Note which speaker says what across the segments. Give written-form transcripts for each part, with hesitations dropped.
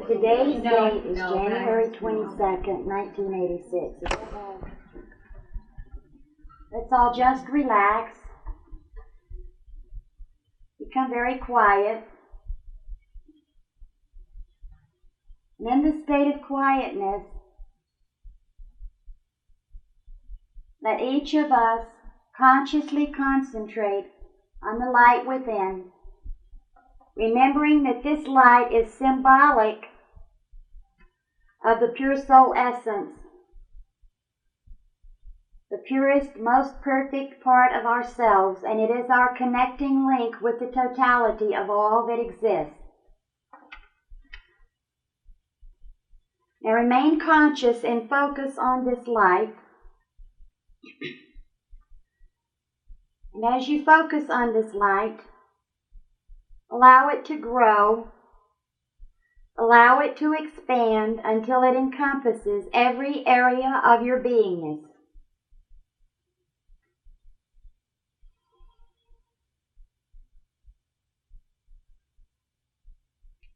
Speaker 1: Today's date is January 22nd, 1986. Let's all just relax. Become very quiet. And in the state of quietness, let each of us consciously concentrate on the light within, remembering that this light is symbolic of the pure soul essence, the purest, most perfect part of ourselves, and it is our connecting link with the totality of all that exists. Now remain conscious and focus on this light. And as you focus on this light, allow it to grow, allow it to expand until it encompasses every area of your beingness.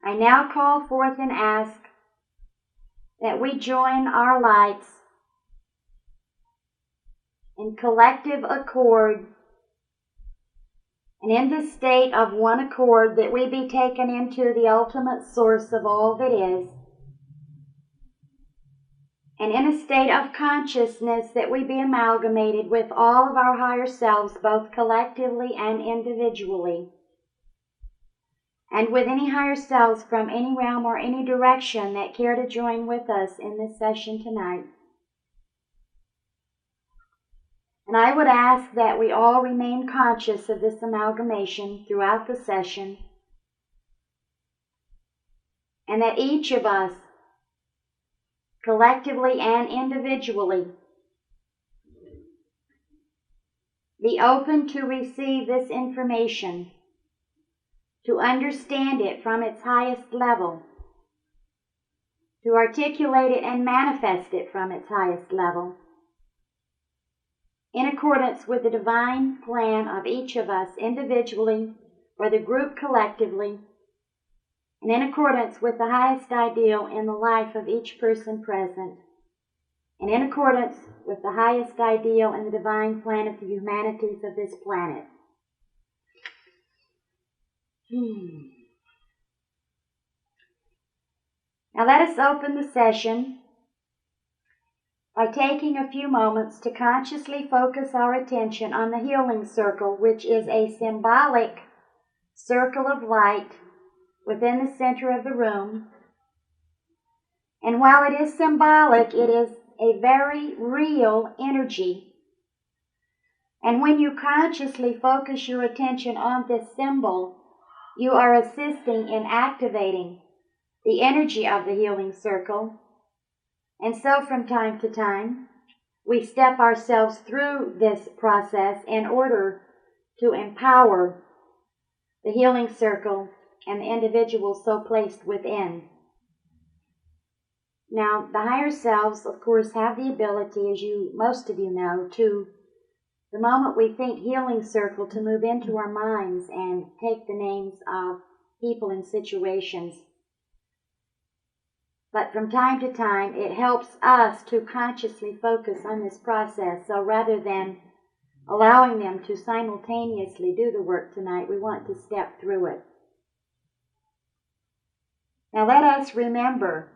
Speaker 1: I now call forth and ask that we join our lights in collective accord, and in the state of one accord that we be taken into the ultimate source of all that is, and in a state of consciousness that we be amalgamated with all of our higher selves, both collectively and individually, and with any higher selves from any realm or any direction that care to join with us in this session tonight. And I would ask that we all remain conscious of this amalgamation throughout the session, and that each of us, collectively and individually, be open to receive this information, to understand it from its highest level, to articulate it and manifest it from its highest level, in accordance with the divine plan of each of us individually or the group collectively, and in accordance with the highest ideal in the life of each person present, and in accordance with the highest ideal in the divine plan of the humanities of this planet. Now let us open the session by taking a few moments to consciously focus our attention on the healing circle, which is a symbolic circle of light within the center of the room. And while it is symbolic, it is a very real energy. And when you consciously focus your attention on this symbol, you are assisting in activating the energy of the healing circle. And so from time to time, we step ourselves through this process in order to empower the healing circle and the individual so placed within. Now, the higher selves, of course, have the ability, as most of you know, to, the moment we think healing circle, to move into our minds and take the names of people and situations. But from time to time, it helps us to consciously focus on this process. So rather than allowing them to simultaneously do the work tonight, we want to step through it. Now let us remember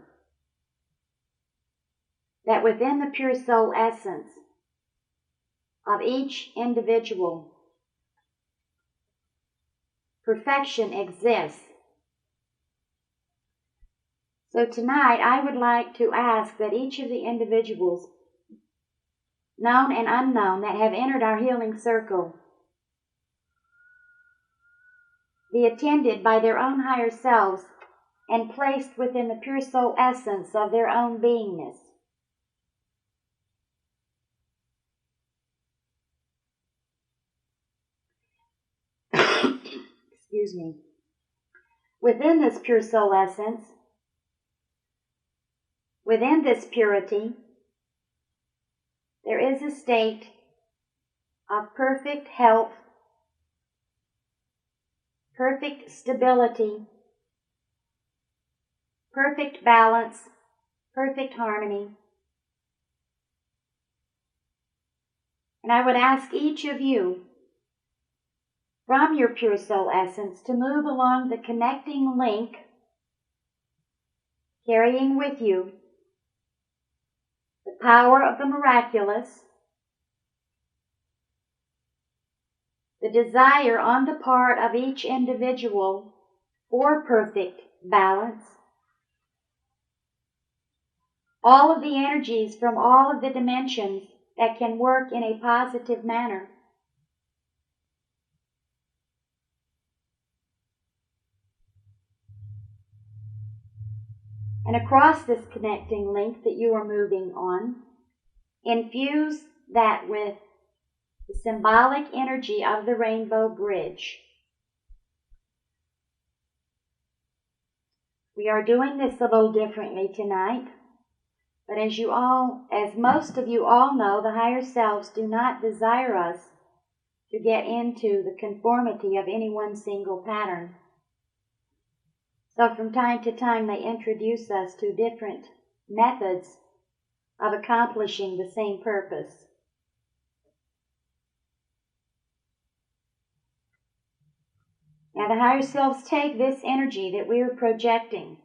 Speaker 1: that within the pure soul essence of each individual, perfection exists. So tonight, I would like to ask that each of the individuals, known and unknown, that have entered our healing circle, be attended by their own higher selves and placed within the pure soul essence of their own beingness. Excuse me. Within this pure soul essence, within this purity, there is a state of perfect health, perfect stability, perfect balance, perfect harmony. And I would ask each of you, from your pure soul essence, to move along the connecting link, carrying with you the power of the miraculous, the desire on the part of each individual for perfect balance, all of the energies from all of the dimensions that can work in a positive manner. And across this connecting link that you are moving on, infuse that with the symbolic energy of the rainbow bridge. We are doing this a little differently tonight, but as most of you all know, the higher selves do not desire us to get into the conformity of any one single pattern. So from time to time they introduce us to different methods of accomplishing the same purpose. Now the higher selves take this energy that we are projecting,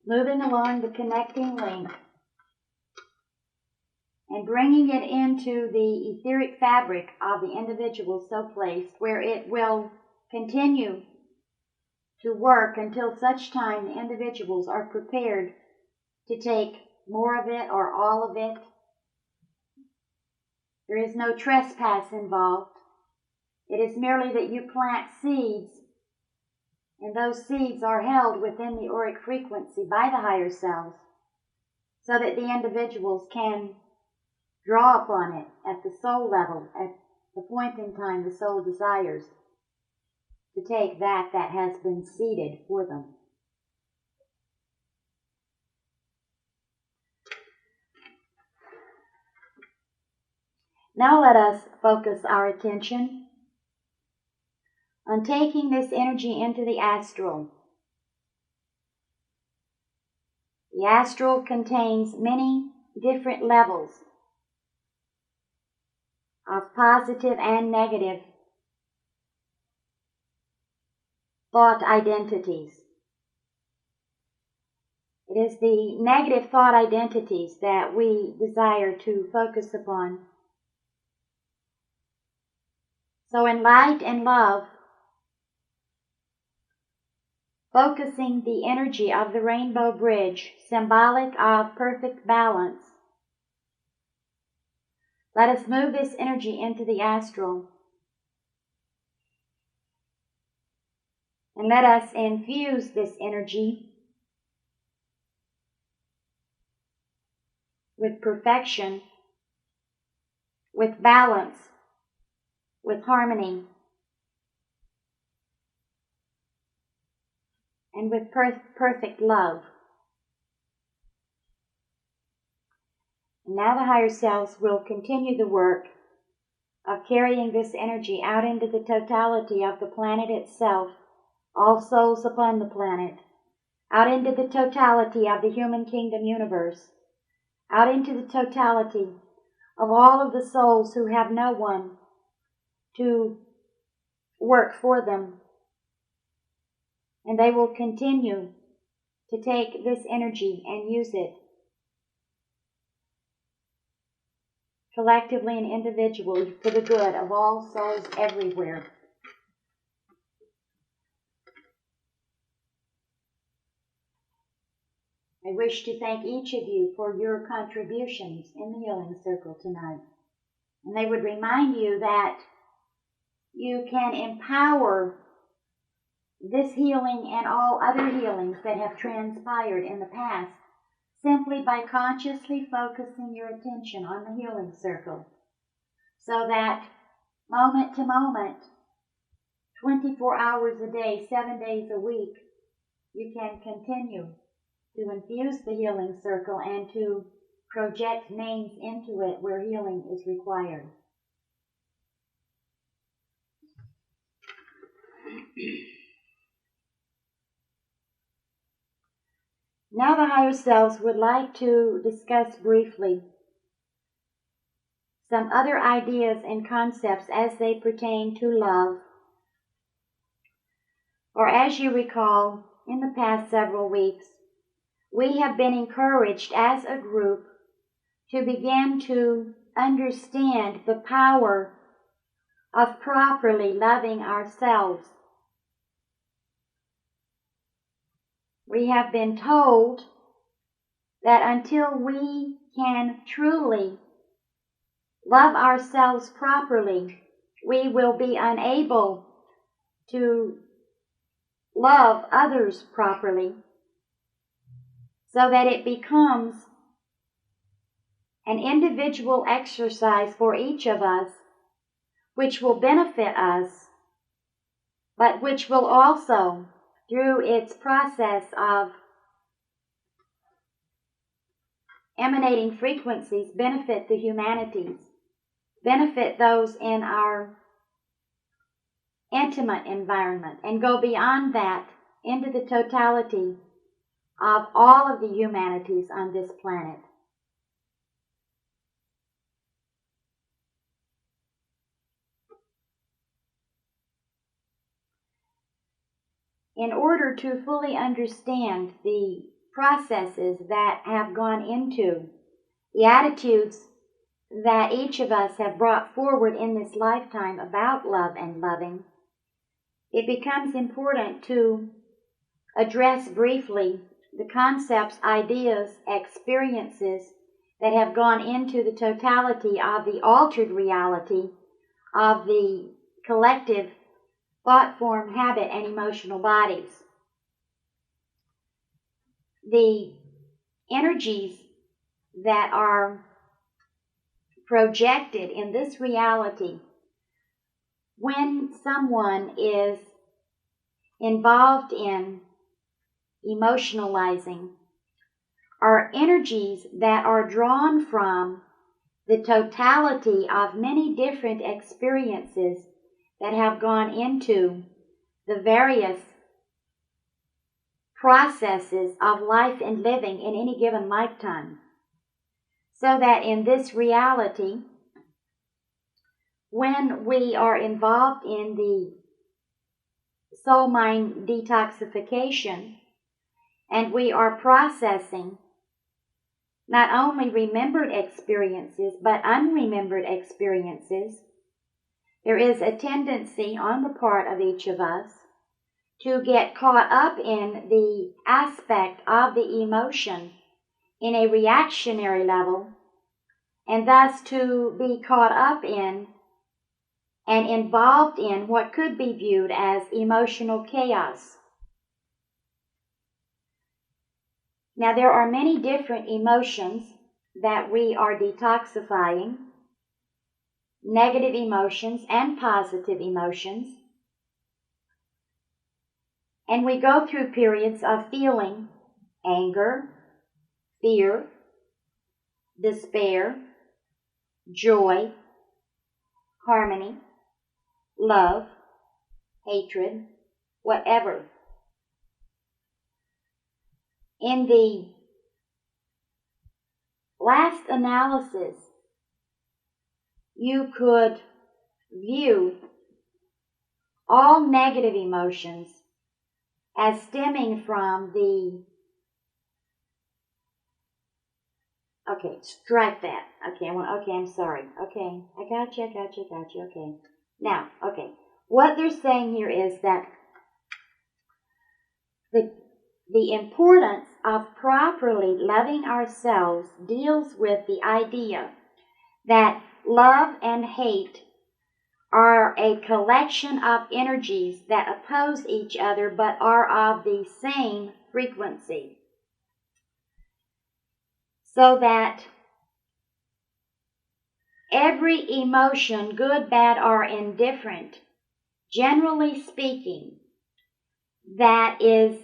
Speaker 1: moving along the connecting link, and bringing it into the etheric fabric of the individual so placed, where it will continue to work until such time the individuals are prepared to take more of it or all of it. There is no trespass involved. It is merely that you plant seeds, and those seeds are held within the auric frequency by the higher selves, so that the individuals can draw upon it at the soul level, at the point in time the soul desires to take that has been seeded for them. Now let us focus our attention on taking this energy into the astral. The astral contains many different levels of positive and negative thought identities. It is the negative thought identities that we desire to focus upon. So in light and love, focusing the energy of the rainbow bridge, symbolic of perfect balance, let us move this energy into the astral. And let us infuse this energy with perfection, with balance, with harmony, and with perfect love. And now the higher selves will continue the work of carrying this energy out into the totality of the planet itself, all souls upon the planet, out into the totality of the human kingdom universe, out into the totality of all of the souls who have no one to work for them. And they will continue to take this energy and use it collectively and individually for the good of all souls everywhere. I wish to thank each of you for your contributions in the healing circle tonight. And I would remind you that you can empower this healing and all other healings that have transpired in the past simply by consciously focusing your attention on the healing circle, so that moment to moment, 24 hours a day, 7 days a week, you can continue to infuse the healing circle and to project names into it where healing is required. Now the higher selves would like to discuss briefly some other ideas and concepts as they pertain to love. Or as you recall, in the past several weeks, we have been encouraged as a group to begin to understand the power of properly loving ourselves. We have been told that until we can truly love ourselves properly, we will be unable to love others properly, so that it becomes an individual exercise for each of us, which will benefit us, but which will also, through its process of emanating frequencies, benefit the humanities, benefit those in our intimate environment, and go beyond that into the totality of all of the humanities on this planet. In order to fully understand the processes that have gone into the attitudes that each of us have brought forward in this lifetime about love and loving, it becomes important to address briefly the concepts, ideas, experiences that have gone into the totality of the altered reality of the collective thought form, habit, and emotional bodies. The energies that are projected in this reality when someone is involved in emotionalizing are energies that are drawn from the totality of many different experiences that have gone into the various processes of life and living in any given lifetime. So that in this reality, when we are involved in the soul-mind detoxification, and we are processing not only remembered experiences, but unremembered experiences, there is a tendency on the part of each of us to get caught up in the aspect of the emotion in a reactionary level, and thus to be caught up in and involved in what could be viewed as emotional chaos. Now, there are many different emotions that we are detoxifying, negative emotions and positive emotions. And we go through periods of feeling anger, fear, despair, joy, harmony, love, hatred, whatever. In the last analysis, you could view all negative emotions as stemming from the, okay, strike that. Okay, I'm sorry. Okay, I got you. Okay. Now, okay, what they're saying here is that the importance of properly loving ourselves deals with the idea that love and hate are a collection of energies that oppose each other but are of the same frequency. So that every emotion, good, bad, or indifferent, generally speaking, that is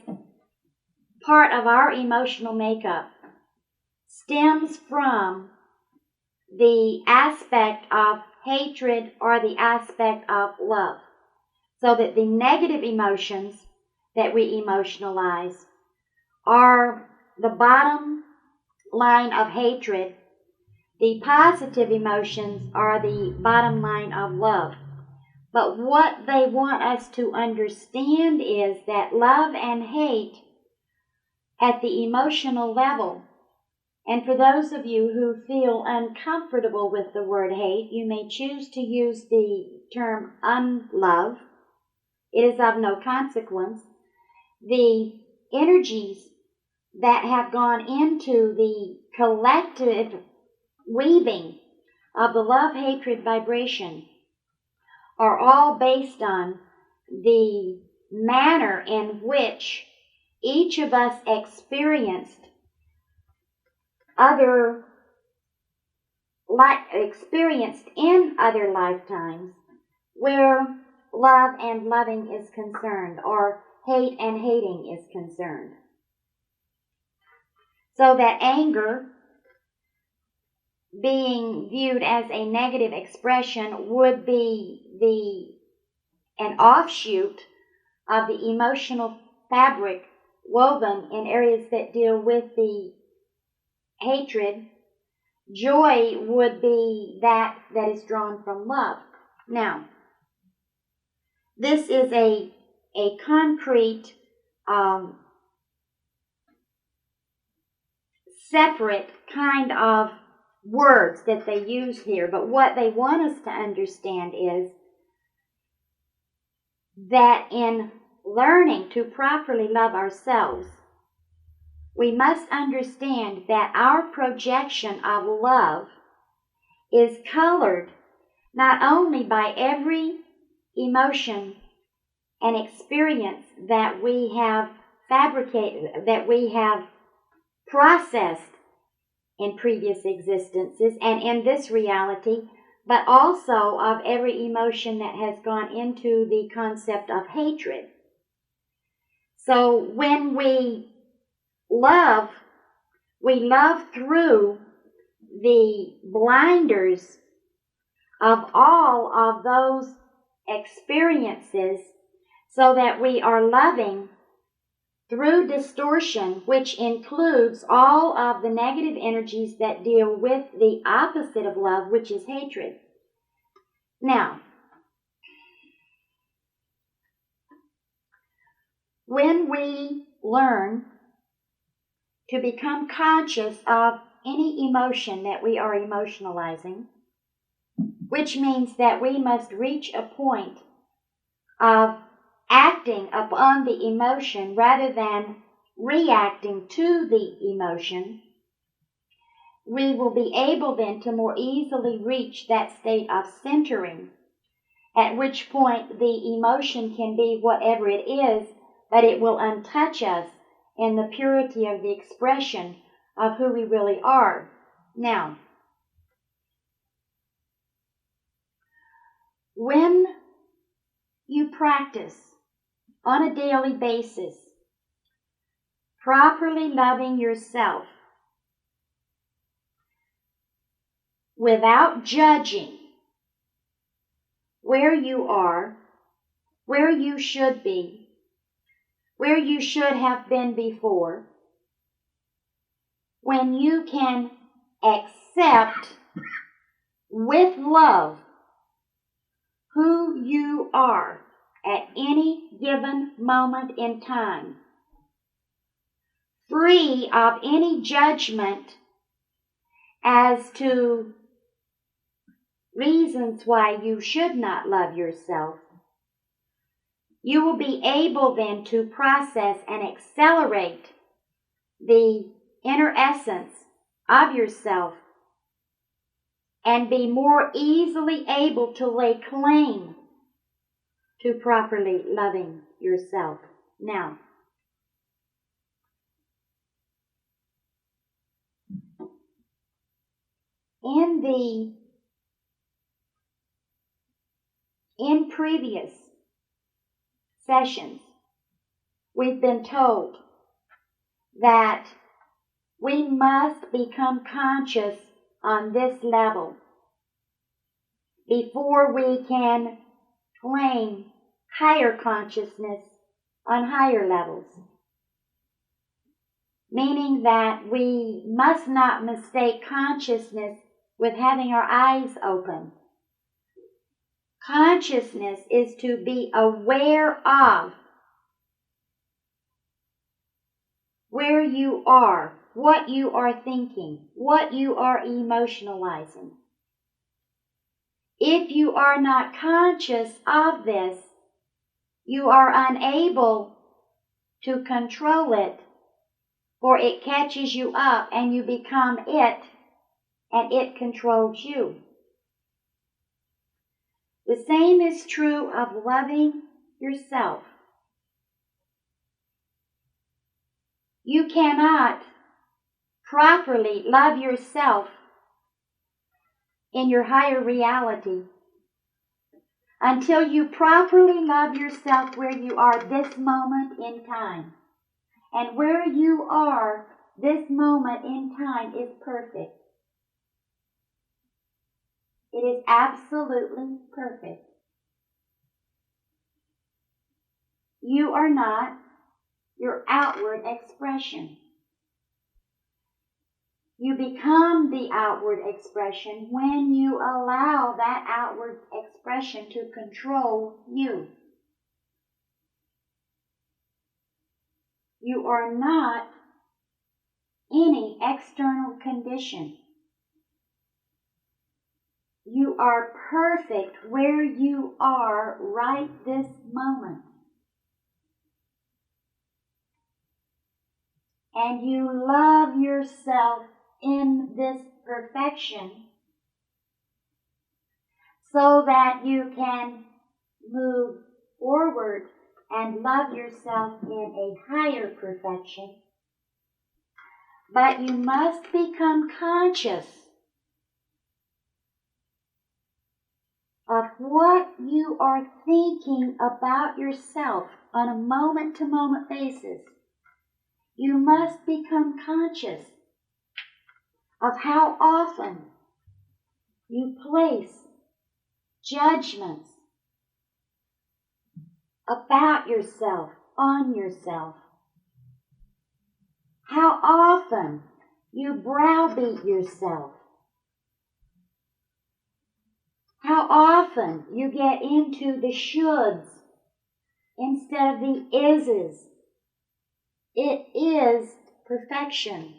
Speaker 1: part of our emotional makeup, stems from the aspect of hatred or the aspect of love. So that the negative emotions that we emotionalize are the bottom line of hatred. The positive emotions are the bottom line of love. But what they want us to understand is that love and hate at the emotional level, and for those of you who feel uncomfortable with the word hate, you may choose to use the term unlove. It is of no consequence. The energies that have gone into the collective weaving of the love-hatred vibration are all based on the manner in which each of us experienced in other lifetimes where love and loving is concerned, or hate and hating is concerned. So that anger, being viewed as a negative expression, would be an offshoot of the emotional fabric woven in areas that deal with the hatred. Joy would be that is drawn from love. Now, this is a concrete, separate kind of words that they use here, but what they want us to understand is that in learning to properly love ourselves, we must understand that our projection of love is colored not only by every emotion and experience that we have fabricated, that we have processed in previous existences and in this reality, but also of every emotion that has gone into the concept of hatred. So when we love through the blinders of all of those experiences, so that we are loving through distortion, which includes all of the negative energies that deal with the opposite of love, which is hatred. Now, when we learn to become conscious of any emotion that we are emotionalizing, which means that we must reach a point of acting upon the emotion rather than reacting to the emotion, we will be able then to more easily reach that state of centering, at which point the emotion can be whatever it is, but it will untouch us in the purity of the expression of who we really are. Now, when you practice on a daily basis properly loving yourself without judging where you are, where you should be, where you should have been before, when you can accept with love who you are at any given moment in time, free of any judgment as to reasons why you should not love yourself, you will be able then to process and accelerate the inner essence of yourself and be more easily able to lay claim to properly loving yourself. Now, in previous sessions, we've been told that we must become conscious on this level before we can claim higher consciousness on higher levels. Meaning that we must not mistake consciousness with having our eyes open. Consciousness is to be aware of where you are, what you are thinking, what you are emotionalizing. If you are not conscious of this, you are unable to control it, for it catches you up and you become it, and it controls you. The same is true of loving yourself. You cannot properly love yourself in your higher reality until you properly love yourself where you are this moment in time. And where you are this moment in time is perfect. It is absolutely perfect. You are not your outward expression. You become the outward expression when you allow that outward expression to control you. You are not any external condition. You are perfect where you are right this moment. And you love yourself in this perfection so that you can move forward and love yourself in a higher perfection. But you must become conscious of what you are thinking about yourself on a moment-to-moment basis. You must become conscious of how often you place judgments about yourself, on yourself. How often you browbeat yourself. How often you get into the shoulds instead of the ises. It is perfection.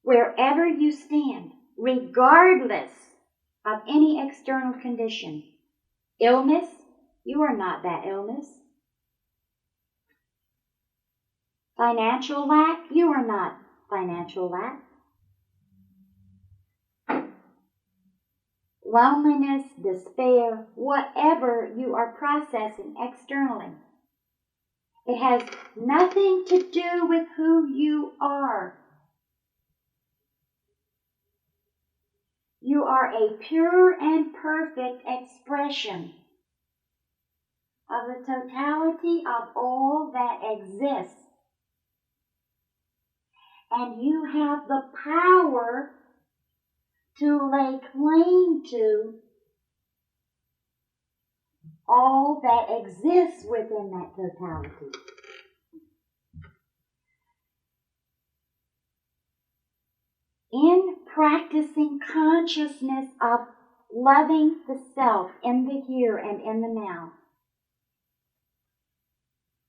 Speaker 1: Wherever you stand, regardless of any external condition. Illness, you are not that illness. Financial lack, you are not financial lack. Loneliness, despair, whatever you are processing externally, it has nothing to do with who you are. You are a pure and perfect expression of the totality of all that exists. And you have the power to lay claim to all that exists within that totality. In practicing consciousness of loving the self in the here and in the now,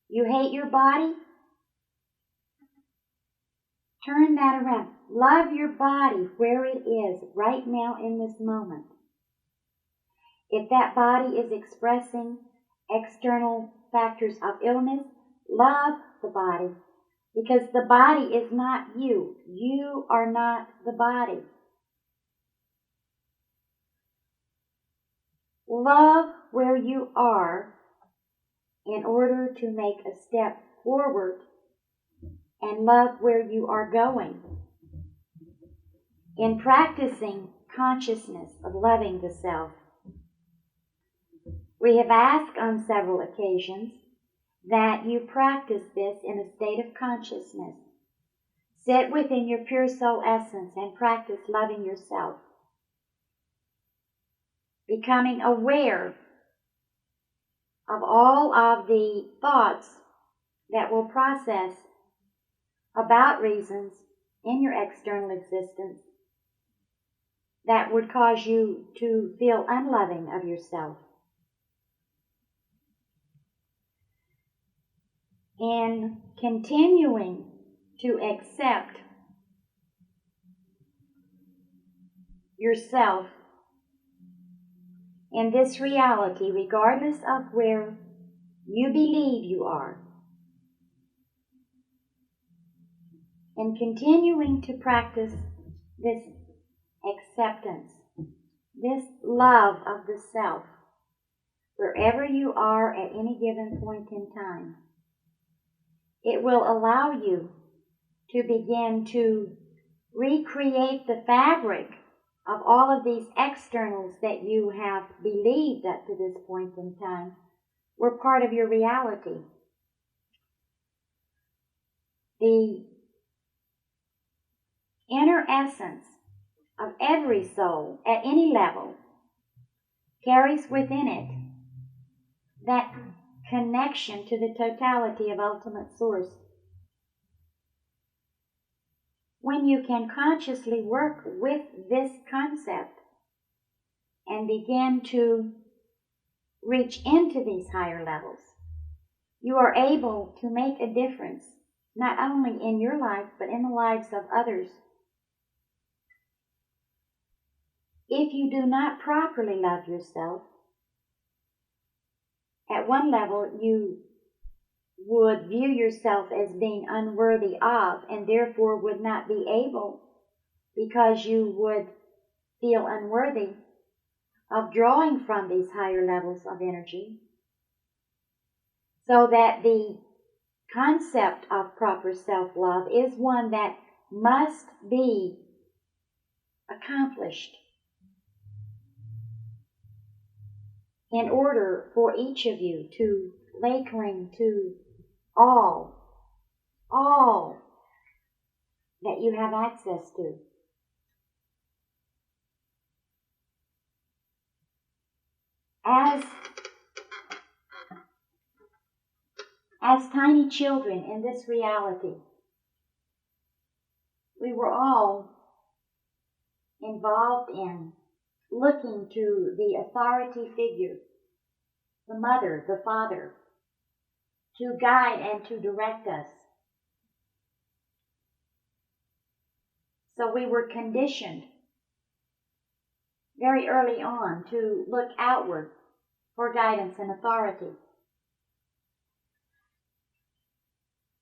Speaker 1: you hate your body? Turn that around. Love your body where it is right now in this moment. If that body is expressing external factors of illness, love the body. Because the body is not you. You are not the body. Love where you are in order to make a step forward, and love where you are going. In practicing consciousness of loving the self, we have asked on several occasions that you practice this in a state of consciousness. Sit within your pure soul essence and practice loving yourself. becoming aware of all of the thoughts that will process about reasons in your external existence that would cause you to feel unloving of yourself. In continuing to accept yourself in this reality, regardless of where you believe you are, and continuing to practice this acceptance, this love of the self, wherever you are at any given point in time, it will allow you to begin to recreate the fabric of all of these externals that you have believed up to this point in time were part of your reality. The inner essence of every soul at any level carries within it that connection to the totality of ultimate source. When you can consciously work with this concept and begin to reach into these higher levels, you are able to make a difference, not only in your life, but in the lives of others. If you do not properly love yourself, at one level you would view yourself as being unworthy of, and therefore would not be able, because you would feel unworthy of drawing from these higher levels of energy, so that the concept of proper self-love is one that must be accomplished in order for each of you to lay claim to all that you have access to. As tiny children in this reality, we were all involved in looking to the authority figure, the mother, the father, to guide and to direct us. So we were conditioned very early on to look outward for guidance and authority.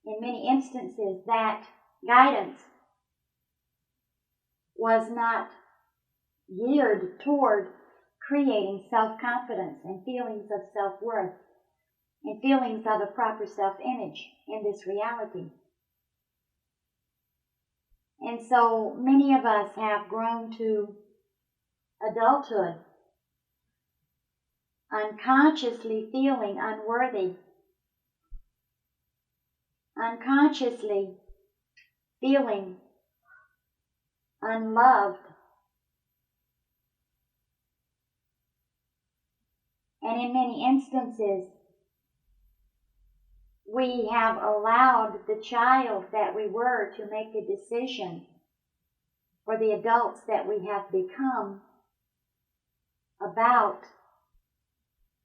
Speaker 1: In many instances, that guidance was not geared toward creating self-confidence and feelings of self-worth and feelings of a proper self-image in this reality. And so many of us have grown to adulthood unconsciously feeling unworthy, unconsciously feeling unloved, and in many instances we have allowed the child that we were to make a decision for the adults that we have become about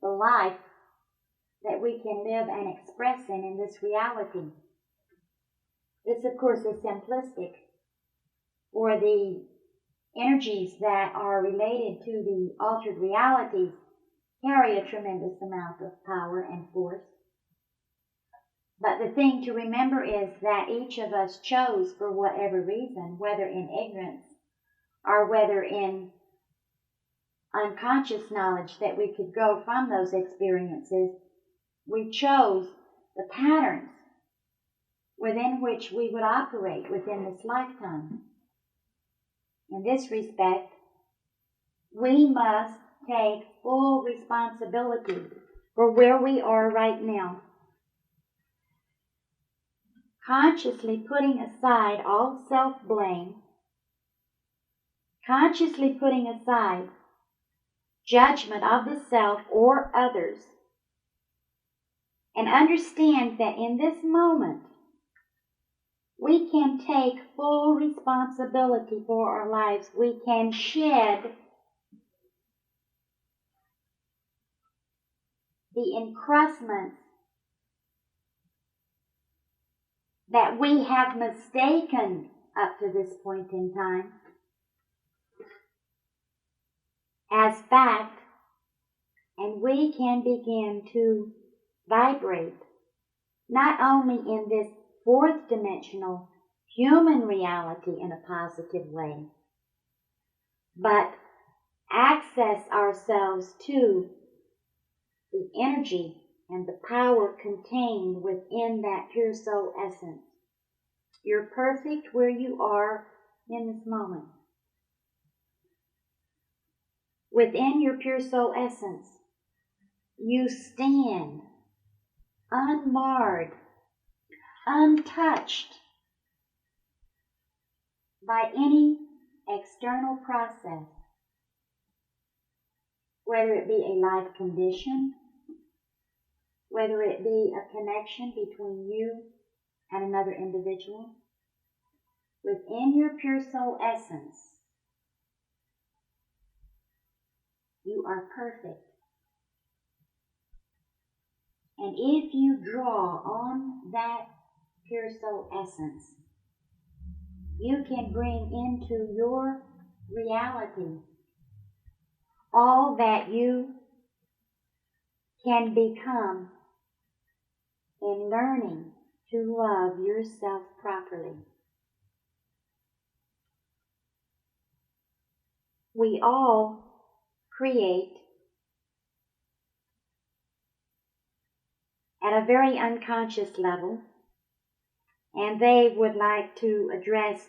Speaker 1: the life that we can live and express in this reality. This, of course, is simplistic, for the energies that are related to the altered realities carry a tremendous amount of power and force. But the thing to remember is that each of us chose, for whatever reason, whether in ignorance or whether in unconscious knowledge that we could go from those experiences, we chose the patterns within which we would operate within this lifetime. In this respect, we must take full responsibility for where we are right now, consciously putting aside all self-blame, consciously putting aside judgment of the self or others. And understand that in this moment, we can take full responsibility for our lives. We can shed the encrustments that we have mistaken up to this point in time as fact, and we can begin to vibrate not only in this fourth dimensional human reality in a positive way, but access ourselves to the energy and the power contained within that pure soul essence. You're perfect where you are in this moment. Within your pure soul essence, you stand unmarred, untouched by any external process, whether it be a life condition, whether it be a connection between you and another individual. Within your pure soul essence, you are perfect. And if you draw on that pure soul essence, you can bring into your reality all that you can become in learning to love yourself properly. We all create at a very unconscious level, and they would like to address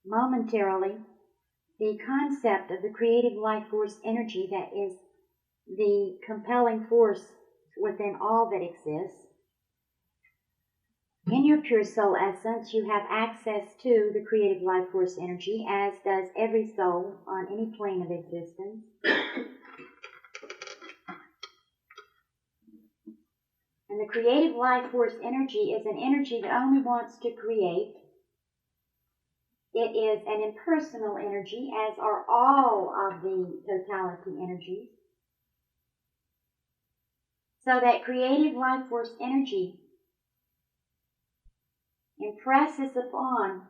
Speaker 1: momentarily the concept of the creative life force energy that is the compelling force within all that exists. In your pure soul essence, you have access to the creative life force energy, as does every soul on any plane of existence. And the creative life force energy is an energy that only wants to create. It is an impersonal energy, as are all of the totality energies. So that creative life force energy impresses upon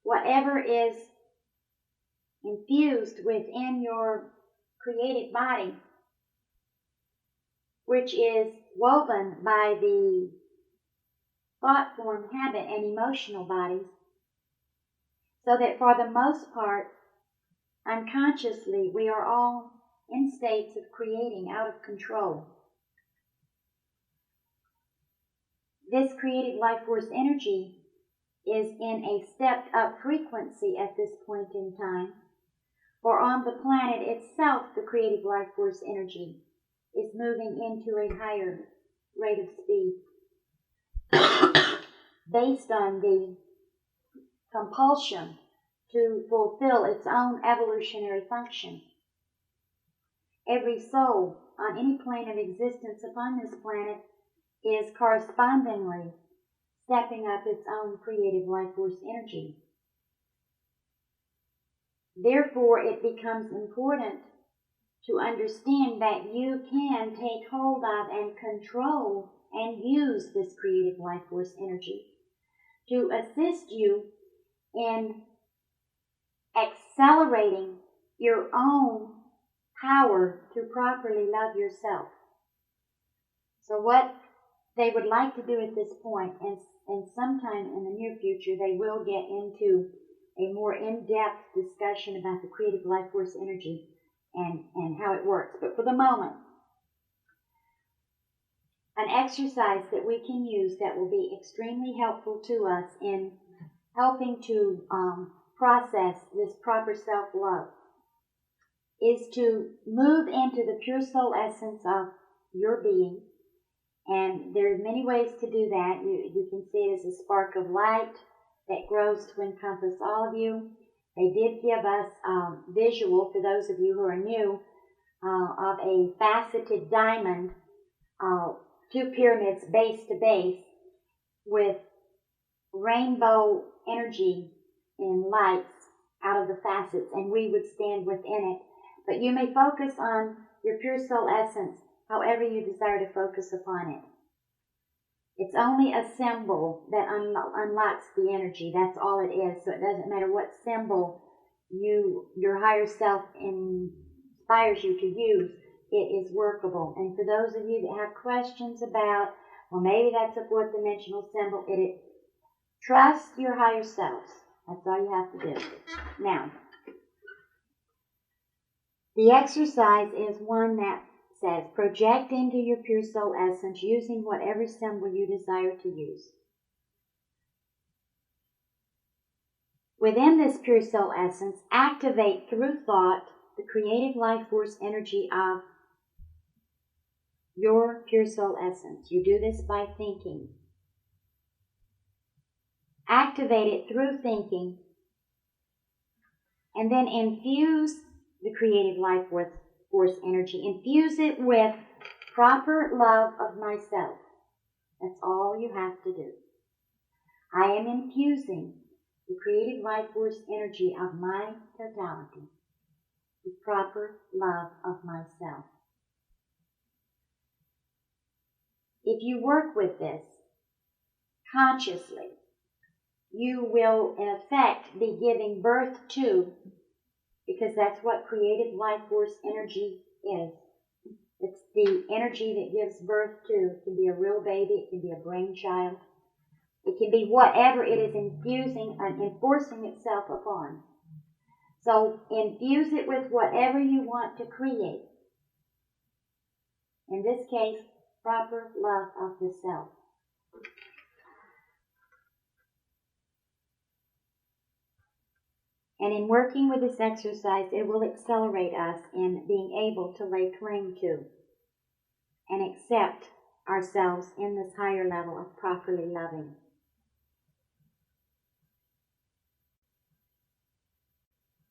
Speaker 1: whatever is infused within your creative body, which is woven by the thought form, habit, and emotional bodies, so that for the most part, unconsciously, we are all in states of creating out of control. This creative life force energy is in a stepped up frequency at this point in time, for on the planet itself, the creative life force energy is moving into a higher rate of speed based on the compulsion to fulfill its own evolutionary function. Every soul on any plane of existence upon this planet is correspondingly stepping up its own creative life force energy. Therefore, it becomes important to understand that you can take hold of and control and use this creative life force energy to assist you in accelerating your own power to properly love yourself. So what they would like to do at this point, and sometime in the near future, they will get into a more in-depth discussion about the creative life force energy and how it works. But for the moment, an exercise that we can use that will be extremely helpful to us in helping to process this proper self-love is to move into the pure soul essence of your being. And there are many ways to do that. You can see it as a spark of light that grows to encompass all of you. They did give us visual, for those of you who are new, of a faceted diamond, two pyramids base to base, with rainbow energy and lights out of the facets, and we would stand within it. But you may focus on your pure soul essence however you desire to focus upon it. It's only a symbol that unlocks the energy. That's all it is. So it doesn't matter what symbol your higher self inspires you to use. It is workable. And for those of you that have questions about, well, maybe that's a fourth dimensional symbol, trust your higher selves. That's all you have to do. Now, the exercise is one that says, project into your pure soul essence using whatever symbol you desire to use. Within this pure soul essence, activate through thought the creative life force energy of your pure soul essence. You do this by thinking. Activate it through thinking, and then infuse the creative life force energy. Infuse it with proper love of myself. That's all you have to do. I am infusing the creative life force energy of my totality with proper love of myself. If you work with this consciously, you will in effect be giving birth to, because that's what creative life force energy is. It's the energy that gives birth to. It can be a real baby, it can be a brainchild, it can be whatever it is infusing and enforcing itself upon. So infuse it with whatever you want to create. In this case, proper love of the self. And in working with this exercise, it will accelerate us in being able to lay claim to and accept ourselves in this higher level of properly loving.